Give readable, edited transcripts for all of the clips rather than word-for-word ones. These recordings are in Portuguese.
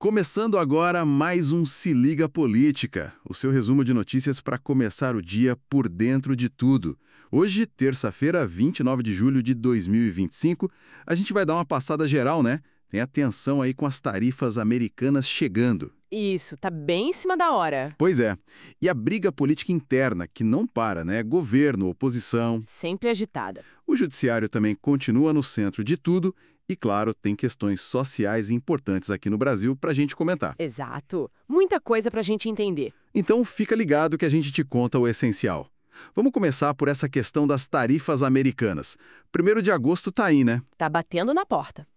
Começando agora mais um Se Liga Política, o seu resumo de notícias para começar o dia por dentro de tudo. Hoje, terça-feira, 29 de julho de 2025, a gente vai dar uma passada geral, né? Tem atenção aí com as tarifas americanas chegando. Isso, tá bem em cima da hora. Pois é. E a briga política interna, que não para, né? Governo, oposição. Sempre agitada. O judiciário também continua no centro de tudo e, claro, tem questões sociais importantes aqui no Brasil para a gente comentar. Exato. Muita coisa pra gente entender. Então fica ligado que a gente te conta o essencial. Vamos começar por essa questão das tarifas americanas. 1º de agosto tá aí, né? Tá batendo na porta.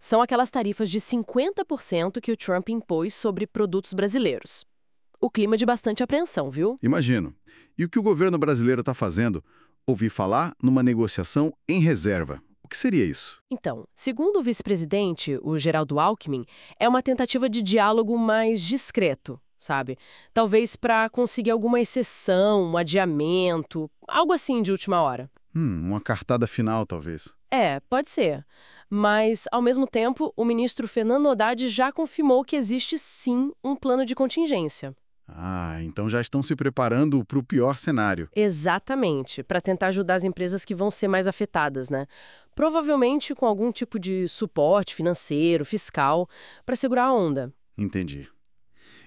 São aquelas tarifas de 50% que o Trump impôs sobre produtos brasileiros. O clima de bastante apreensão, viu? Imagino. E o que o governo brasileiro está fazendo? Ouvi falar numa negociação em reserva. O que seria isso? Então, segundo o vice-presidente, o Geraldo Alckmin, é uma tentativa de diálogo mais discreto, sabe? Talvez para conseguir alguma exceção, um adiamento, algo assim de última hora. Uma cartada final, talvez. É, pode ser. Mas, ao mesmo tempo, o ministro Fernando Haddad já confirmou que existe sim um plano de contingência. Ah, então já estão se preparando para o pior cenário. Exatamente, para tentar ajudar as empresas que vão ser mais afetadas, né? Provavelmente com algum tipo de suporte financeiro, fiscal, para segurar a onda. Entendi.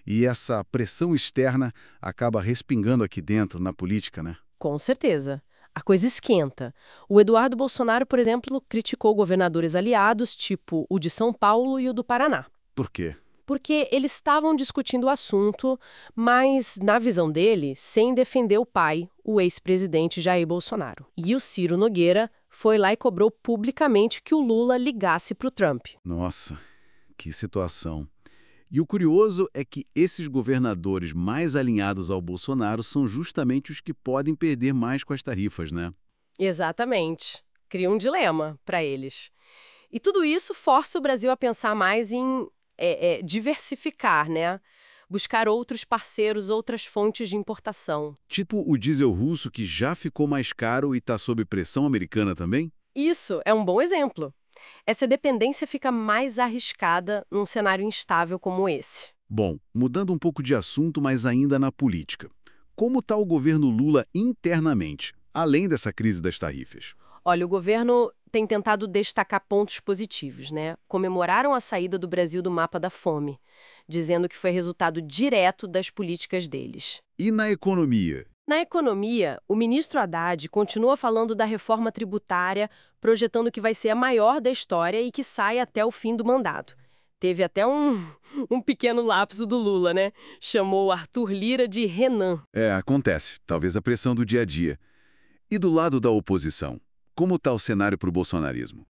E essa pressão externa acaba respingando aqui dentro, na política, né? Com certeza. A coisa esquenta. O Eduardo Bolsonaro, por exemplo, criticou governadores aliados, tipo o de São Paulo e o do Paraná. Por quê? Porque eles estavam discutindo o assunto, mas, na visão dele, sem defender o pai, o ex-presidente Jair Bolsonaro. E o Ciro Nogueira foi lá e cobrou publicamente que o Lula ligasse para o Trump. Nossa, que situação. E o curioso é que esses governadores mais alinhados ao Bolsonaro são justamente os que podem perder mais com as tarifas, né? Exatamente. Cria um dilema para eles. E tudo isso força o Brasil a pensar mais em diversificar, né? Buscar outros parceiros, outras fontes de importação. Tipo o diesel russo que já ficou mais caro e está sob pressão americana também? Isso é um bom exemplo. Essa dependência fica mais arriscada num cenário instável como esse. Bom, mudando um pouco de assunto, mas ainda na política. Como está o governo Lula internamente, além dessa crise das tarifas? Olha, o governo tem tentado destacar pontos positivos, né? Comemoraram a saída do Brasil do mapa da fome, dizendo que foi resultado direto das políticas deles. E na economia? Na economia, o ministro Haddad continua falando da reforma tributária, projetando que vai ser a maior da história e que sai até o fim do mandato. Teve até um pequeno lapso do Lula, né? Chamou Arthur Lira de Renan. Acontece. Talvez a pressão do dia a dia. E do lado da oposição? Como está o cenário para o bolsonarismo?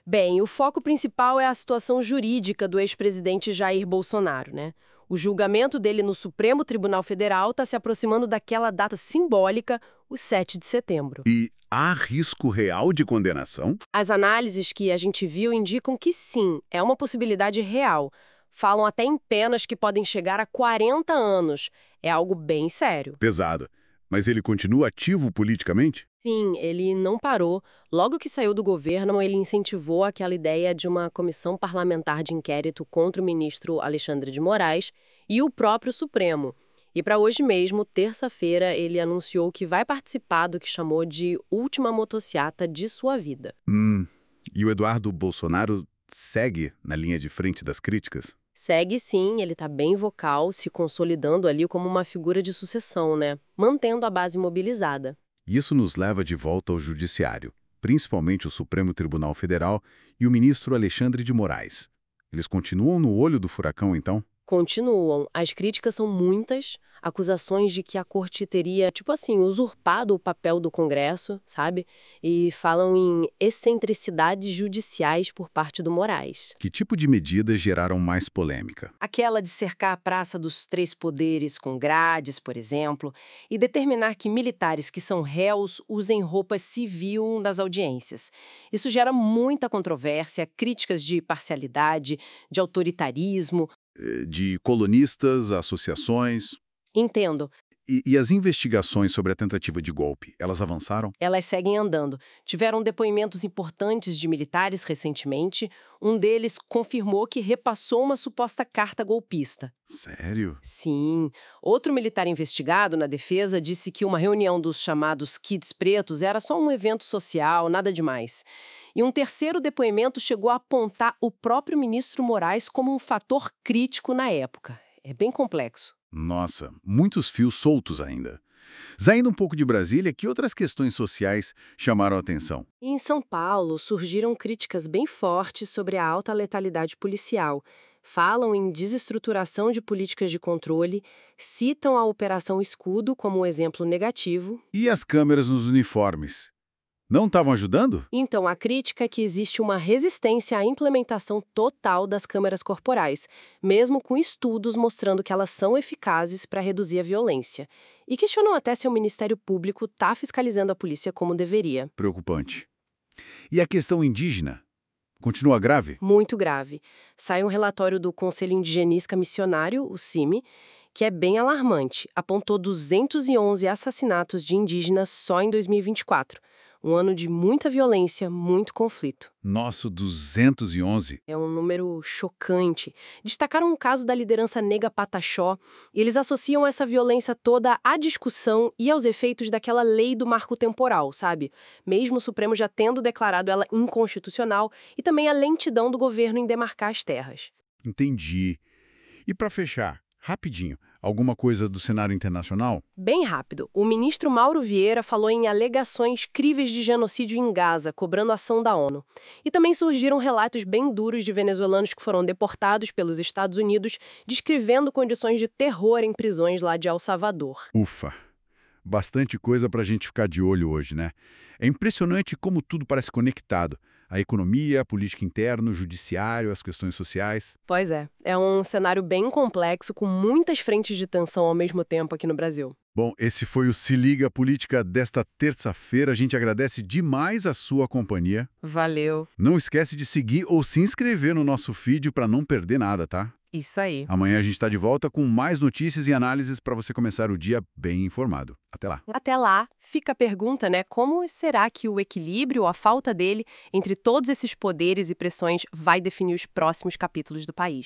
Bem, o foco principal é a situação jurídica do ex-presidente Jair Bolsonaro, né? O julgamento dele no Supremo Tribunal Federal está se aproximando daquela data simbólica, o 7 de setembro. E há risco real de condenação? As análises que a gente viu indicam que sim, é uma possibilidade real. Falam até em penas que podem chegar a 40 anos. É algo bem sério. Pesado. Mas ele continua ativo politicamente? Sim, ele não parou. Logo que saiu do governo, ele incentivou aquela ideia de uma comissão parlamentar de inquérito contra o ministro Alexandre de Moraes e o próprio Supremo. E para hoje mesmo, terça-feira, ele anunciou que vai participar do que chamou de última motociata de sua vida. E o Eduardo Bolsonaro segue na linha de frente das críticas? Segue sim, ele tá bem vocal, se consolidando ali como uma figura de sucessão, né? Mantendo a base mobilizada. Isso nos leva de volta ao judiciário, principalmente o Supremo Tribunal Federal e o ministro Alexandre de Moraes. Eles continuam no olho do furacão, então? Continuam. As críticas são muitas, acusações de que a corte teria, tipo assim, usurpado o papel do Congresso, sabe? E falam em excentricidades judiciais por parte do Moraes. Que tipo de medidas geraram mais polêmica? Aquela de cercar a Praça dos Três Poderes com grades, por exemplo, e determinar que militares que são réus usem roupa civil nas audiências. Isso gera muita controvérsia, críticas de parcialidade, de autoritarismo. De colonistas, associações? Entendo. E as investigações sobre a tentativa de golpe, elas avançaram? Elas seguem andando. Tiveram depoimentos importantes de militares recentemente. Um deles confirmou que repassou uma suposta carta golpista. Sério? Sim. Outro militar investigado na defesa disse que uma reunião dos chamados Kids Pretos era só um evento social, nada demais. E um terceiro depoimento chegou a apontar o próprio ministro Moraes como um fator crítico na época. É bem complexo. Nossa, muitos fios soltos ainda. Saindo um pouco de Brasília, que outras questões sociais chamaram a atenção? E em São Paulo, surgiram críticas bem fortes sobre a alta letalidade policial. Falam em desestruturação de políticas de controle, citam a Operação Escudo como um exemplo negativo. E as câmeras nos uniformes? Não estavam ajudando? Então, a crítica é que existe uma resistência à implementação total das câmeras corporais, mesmo com estudos mostrando que elas são eficazes para reduzir a violência. E questionam até se o Ministério Público está fiscalizando a polícia como deveria. Preocupante. E a questão indígena? Continua grave? Muito grave. Sai um relatório do Conselho Indigenista Missionário, o CIMI, que é bem alarmante. Apontou 211 assassinatos de indígenas só em 2024. Um ano de muita violência, muito conflito. Nosso 211. É um número chocante. Destacaram um caso da liderança Nega Pataxó, e eles associam essa violência toda à discussão e aos efeitos daquela lei do marco temporal, sabe? Mesmo o Supremo já tendo declarado ela inconstitucional, e também a lentidão do governo em demarcar as terras. Entendi. E para fechar, rapidinho, alguma coisa do cenário internacional? Bem rápido, o ministro Mauro Vieira falou em alegações críveis de genocídio em Gaza, cobrando ação da ONU. E também surgiram relatos bem duros de venezuelanos que foram deportados pelos Estados Unidos, descrevendo condições de terror em prisões lá de El Salvador. Ufa! Bastante coisa para a gente ficar de olho hoje, né? É impressionante como tudo parece conectado. A economia, a política interna, o judiciário, as questões sociais. Pois é um cenário bem complexo, com muitas frentes de tensão ao mesmo tempo aqui no Brasil. Bom, esse foi o Se Liga Política desta terça-feira. A gente agradece demais a sua companhia. Valeu. Não esquece de seguir ou se inscrever no nosso feed para não perder nada, tá? Isso aí. Amanhã a gente está de volta com mais notícias e análises para você começar o dia bem informado. Até lá. Até lá, fica a pergunta, né? Como será que o equilíbrio ou a falta dele entre todos esses poderes e pressões vai definir os próximos capítulos do país?